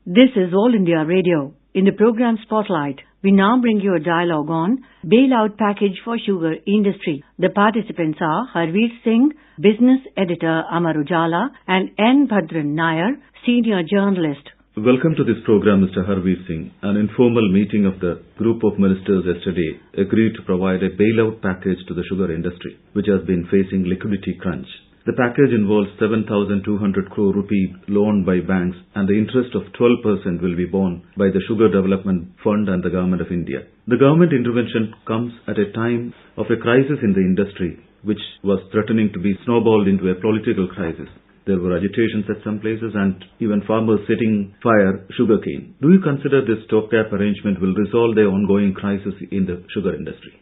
This is All India Radio. In the program Spotlight, we now bring you a dialogue on Bailout Package for Sugar Industry. The participants are Harveer Singh, Business Editor Amar Ujala, and N. Bhadran Nair, Senior Journalist. Welcome to this program, Mr. Harveer Singh. An informal meeting of the group of ministers yesterday agreed to provide a bailout package to the sugar industry, which has been facing liquidity crunch. The package involves 7,200 crore rupee loan by banks, and the interest of 12% will be borne by the Sugar Development Fund and the Government of India. The government intervention comes at a time of a crisis in the industry, which was threatening to be snowballed into a political crisis. There were agitations at some places and even farmers setting fire sugarcane. Do you consider this stopgap arrangement will resolve the ongoing crisis in the sugar industry?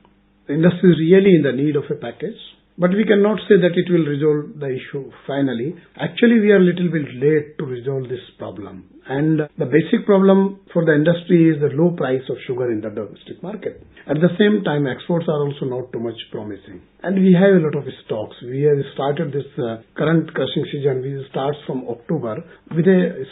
The industry is really in the need of a package, but we cannot say that it will resolve the issue finally. Actually, we are a little bit late to resolve this problem. And the basic problem for the industry is the low price of sugar in the domestic market. At the same time, exports are also not too much promising. And we have a lot of stocks. We have started this current crushing season, which starts from October, with a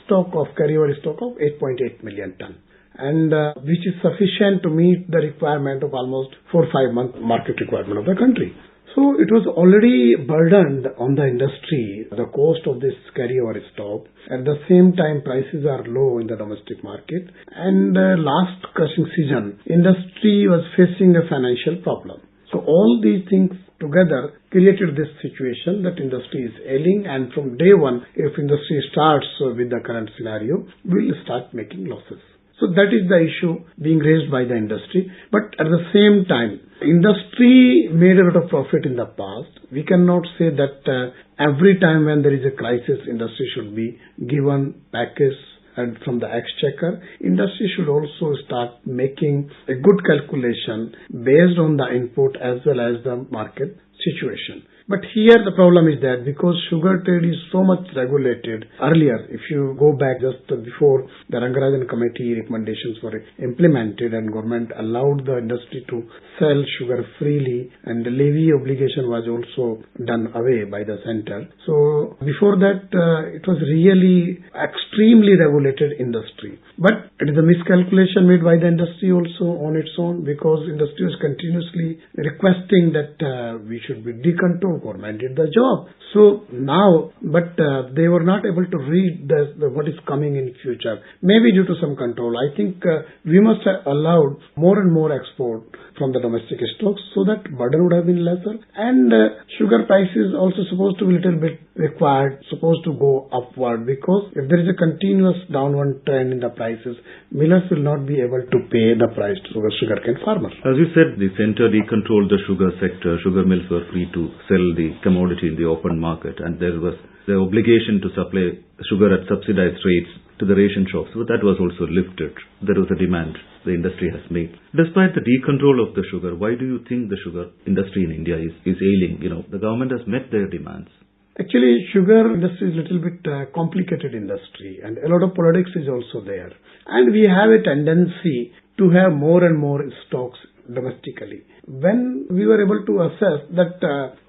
carryover stock of 8.8 million ton. And which is sufficient to meet the requirement of almost 4 or 5 month market requirement of the country. So it was already burdened on the industry, the cost of this carryover stock. At the same time, prices are low in the domestic market. And last crushing season, industry was facing a financial problem. So all these things together created this situation that industry is ailing, and from day one, if industry starts with the current scenario, will start making losses. So that is the issue being raised by the industry. But at the same time, industry made a lot of profit in the past. We cannot say that every time when there is a crisis, industry should be given package and from the exchequer. Industry should also start making a good calculation based on the input as well as the market situation. But here the problem is that because sugar trade is so much regulated earlier, if you go back just before the Rangarajan committee recommendations were implemented and government allowed the industry to sell sugar freely, and the levy obligation was also done away by the center. So before that it was really extremely regulated industry. But it is a miscalculation made by the industry also on its own, because industry was continuously requesting that we should be decontrolled. Government did the job. So now, but they were not able to read what is coming in future. Maybe due to some control. I think we must have allowed more and more export from the domestic stocks so that burden would have been lesser. And sugar price is also supposed to be a little bit required, supposed to go upward, because if there is a continuous downward trend in the prices, millers will not be able to pay the price to the sugarcane farmers. As you said, the center decontrolled the sugar sector. Sugar mills were free to sell the commodity in the open market, and there was the obligation to supply sugar at subsidized rates to the ration shops. So that was also lifted. There was a demand the industry has made. Despite the decontrol of the sugar, why do you think the sugar industry in India is ailing? The government has met their demands. Actually, sugar industry is a little bit complicated industry, and a lot of politics is also there. And we have a tendency to have more and more stocks domestically. When we were able to assess that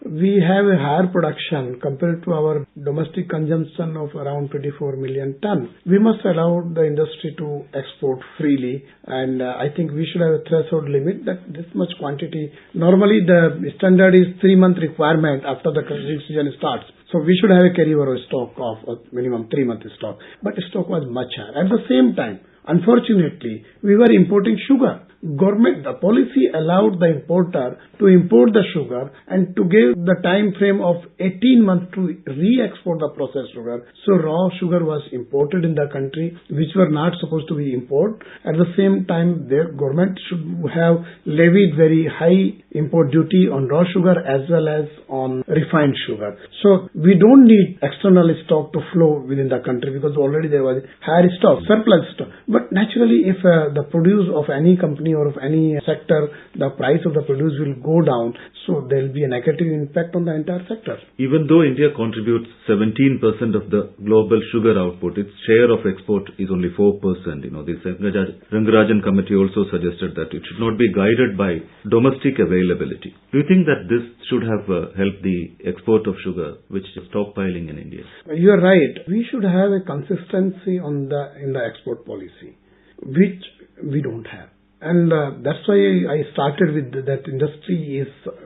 we have a higher production compared to our domestic consumption of around 24 million ton, we must allow the industry to export freely, and I think we should have a threshold limit that this much quantity. Normally the standard is 3-month requirement after the crushing season starts. So we should have a carryover stock of minimum 3-month stock. But stock was much higher. At the same time, unfortunately, we were importing sugar. The policy allowed the importer to import the sugar and to give the time frame of 18 months to re-export the processed sugar. So raw sugar was imported in the country, which were not supposed to be imported. At the same time, the government should have levied very high import duty on raw sugar as well as on refined sugar. So we don't need external stock to flow within the country, because already there was higher stock, surplus stock. But naturally, if the produce of any company or of any sector, the price of the produce will go down. So there will be a negative impact on the entire sector. Even though India contributes 17% of the global sugar output, its share of export is only 4%. The Rangarajan committee also suggested that it should not be guided by domestic availability. Do you think that this should have helped the export of sugar, which is stockpiling in India? You are right. We should have a consistency in the export policy, which we don't have. And that's why I started with that industry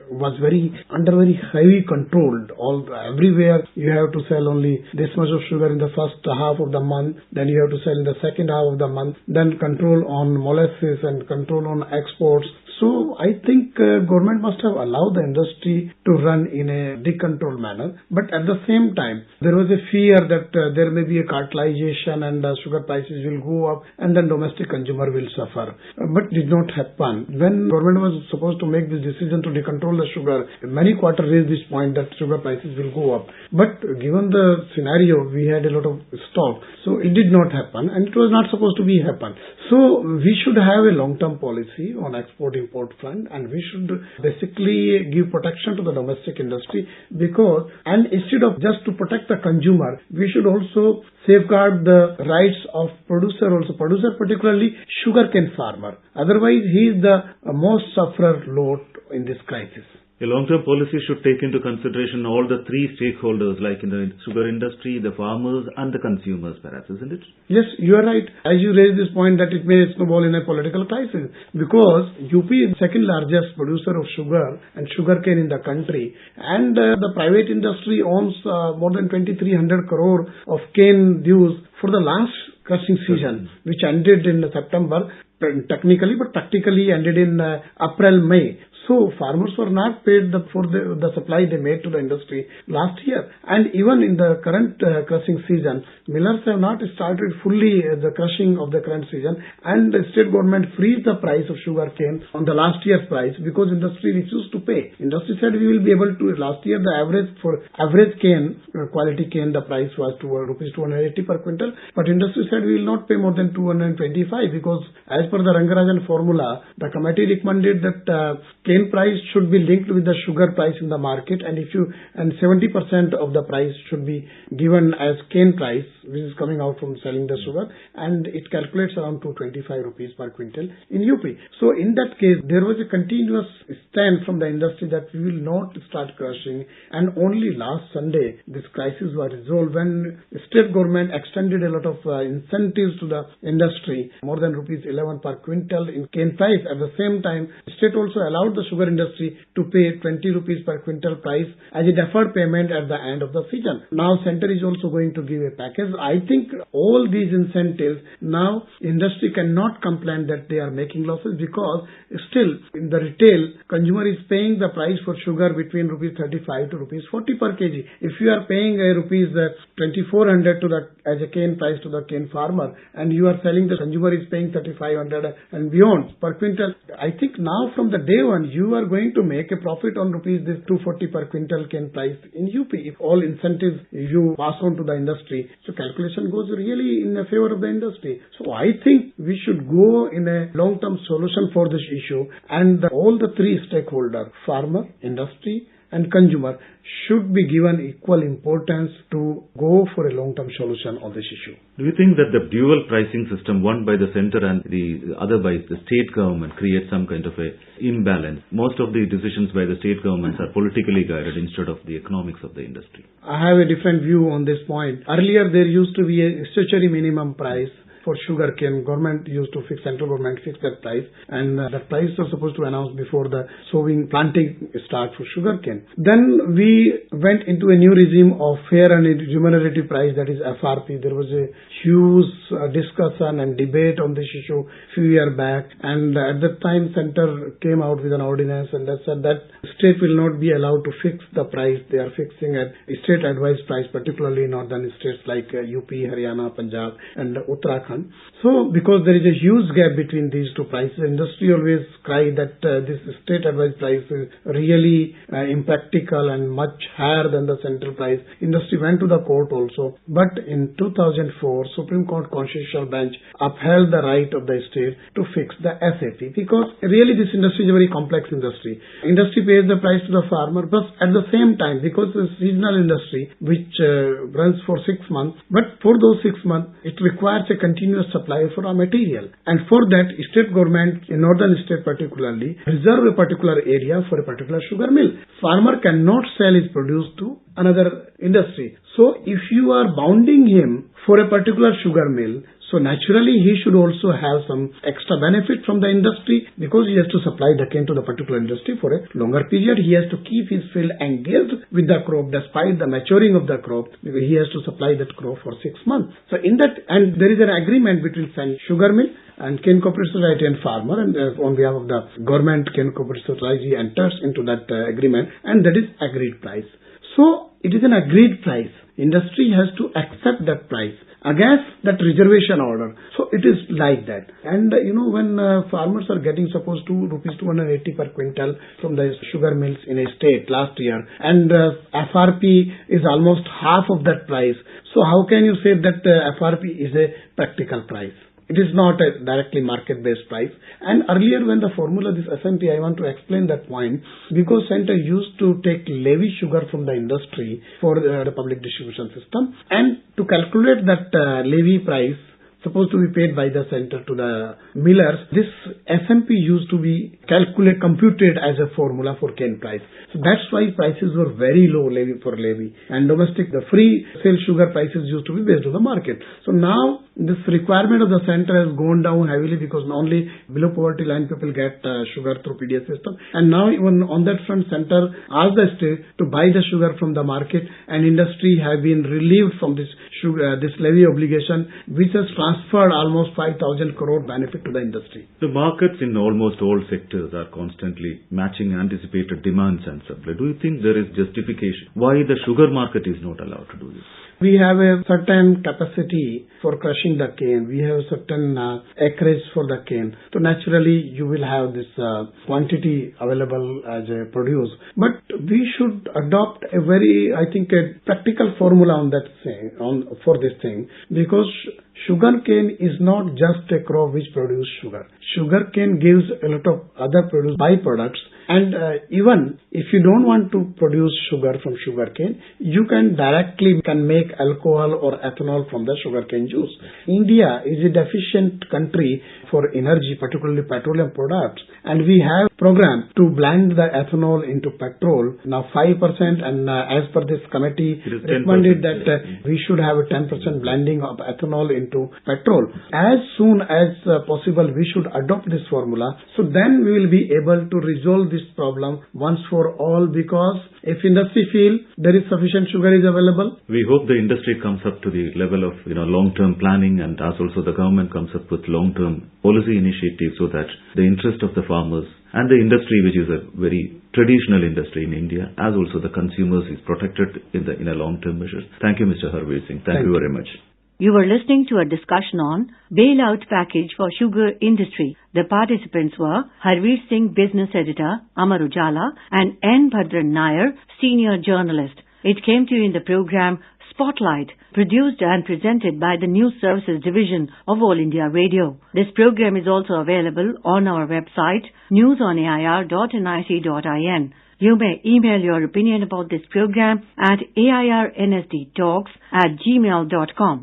was under very heavy controlled. Everywhere you have to sell only this much of sugar in the first half of the month, then you have to sell in the second half of the month, then control on molasses and control on exports. So I think government must have allowed the industry to run in a decontrolled manner. But at the same time, there was a fear that there may be a cartelization and sugar prices will go up and then domestic consumer will suffer. But did not happen. When government was supposed to make this decision to decontrol the sugar, many quarters raised this point that sugar prices will go up. But given the scenario, we had a lot of stock. So it did not happen and it was not supposed to be happen. So we should have a long-term policy on export-import front and we should basically give protection to the domestic industry and instead of just to protect the consumer, we should also safeguard the rights of producer also. Producer particularly sugarcane farmer. Otherwise, he is the most sufferer load in this crisis. A long-term policy should take into consideration all the three stakeholders like in the sugar industry, the farmers and the consumers perhaps, isn't it? Yes, you are right. As you raised this point that it may snowball in a political crisis because UP is the second largest producer of sugar and sugarcane in the country and the private industry owns more than 2,300 crore of cane dues for the last crushing season which ended in September technically but practically ended in April, May. So farmers were not paid for the supply they made to the industry last year. And even in the current crushing season, millers have not started fully the crushing of the current season and the state government freeze the price of sugar cane on the last year's price because industry refused to pay. Industry said we will be able to, last year the average for average cane, quality cane, the price was rupees 280 per quintal, but industry said we will not pay more than 225 because as per the Rangarajan formula, the committee recommended that cane price should be linked with the sugar price in the market and 70% of the price should be given as cane price which is coming out from selling the sugar and it calculates around 225 rupees per quintal in UP. So in that case there was a continuous stand from the industry that we will not start crushing and only last Sunday this crisis was resolved when state government extended a lot of incentives to the industry more than rupees 11 per quintal in cane price. At the same time state also allowed the sugar industry to pay 20 rupees per quintal price as a deferred payment at the end of the season. Now center is also going to give a package. I think all these incentives now industry cannot complain that they are making losses because still in the retail consumer is paying the price for sugar between rupees 35 to rupees 40 per kg. If you are paying a rupees 2,400 as a cane price to the cane farmer and you are selling the consumer is paying 3,500 and beyond per quintal, I think now from the day one you are going to make a profit on rupees 240 per quintal cane price in UP if all incentives you pass on to the industry. So calculation goes really in the favor of the industry. So I think we should go in a long-term solution for this issue and all the three stakeholders, farmer, industry and consumer should be given equal importance to go for a long-term solution on this issue. Do you think that the dual pricing system, one by the center and the other by the state government, creates some kind of a imbalance? Most of the decisions by the state governments are politically guided instead of the economics of the industry. I have a different view on this point. Earlier there used to be a statutory minimum price for sugar cane. Government used to central government fix that price and that price was supposed to announce before the planting start for sugar cane. Then we went into a new regime of fair and remunerative price, that is FRP. There was a huge discussion and debate on this issue few years back and at that time center came out with an ordinance and that said that state will not be allowed to fix the price. They are fixing a state advised price, particularly in northern states like UP, Haryana, Punjab and Uttarakhand. Uttarakhand. So because there is a huge gap between these two prices, industry always cry that this state advised price is really impractical and much higher than the central price. Industry went to the court also. But in 2004, Supreme Court Constitutional Bench upheld the right of the state to fix the SAP, because really this industry is a very complex industry. Industry pays the price to the farmer, but at the same time, because it's seasonal industry which runs for 6 months, but for those 6 months it requires a continuous supply for raw material, and for that state government in northern state particularly reserve a particular area for a particular sugar mill. Farmer cannot sell his produce to another industry. So if you are bounding him for a particular sugar mill, so naturally he should also have some extra benefit from the industry, because he has to supply the cane to the particular industry for a longer period. He has to keep his field engaged with the crop despite the maturing of the crop, because he has to supply that crop for 6 months. So in that, and there is an agreement between sugar mill and cane cooperative society and farmer, and on behalf of the government, cane cooperative society enters into that agreement, and that is agreed price. So it is an agreed price. Industry has to accept that price against that reservation order. So it is like that. And when farmers are getting suppose rupees 280 per quintal from the sugar mills in a state last year, and FRP is almost half of that price. So how can you say that FRP is a practical price? It is not a directly market-based price. And earlier when the formula, this SMP, I want to explain that point, because center used to take levy sugar from the industry for the public distribution system, and to calculate that levy price supposed to be paid by the center to the millers, this SMP used to be computed as a formula for cane price. So that's why prices were very low for levy. And domestic, the free sale sugar prices used to be based on the market. So now this requirement of the center has gone down heavily, because only below poverty line people get sugar through PDS system. And now even on that front, center asked the state to buy the sugar from the market, and industry have been relieved from this levy obligation, which has transferred almost 5,000 crore benefit to the industry. The markets in almost all sectors are constantly matching anticipated demands and supply. Do you think there is justification why the sugar market is not allowed to do this? We have a certain capacity for crushing the cane. We have certain acreage for the cane. So naturally you will have this quantity available as a produce. But we should adopt a very, I think, a practical formula on that thing, for this thing, because sugar cane is not just a crop which produces sugar. Sugar cane gives a lot of other byproducts. And even if you don't want to produce sugar from sugarcane, you can make alcohol or ethanol from the sugarcane juice. India is a deficient country for energy, particularly petroleum products, and we have program to blend the ethanol into petrol. Now 5%, and as per this committee recommended that we should have a 10% blending of ethanol into petrol. As soon as possible, we should adopt this formula. So then we will be able to resolve this problem once for all, because if industry feel there is sufficient sugar is available. We hope the industry comes up to the level of long-term planning, and as also the government comes up with long-term policy initiatives, so that the interest of the farmers and the industry, which is a very traditional industry in India, as also the consumers, is protected in a long-term measure. Thank you, Mr. Harveer Singh. Thank you very much. You were listening to a discussion on Bailout Package for Sugar Industry. The participants were Harveer Singh, Business Editor, Amar Ujala, and N. Bhadran Nair, Senior Journalist. It came to you in the program Spotlight, produced and presented by the News Services Division of All India Radio. This program is also available on our website, newsonair.nic.in. You may email your opinion about this program at airnsdtalks@gmail.com.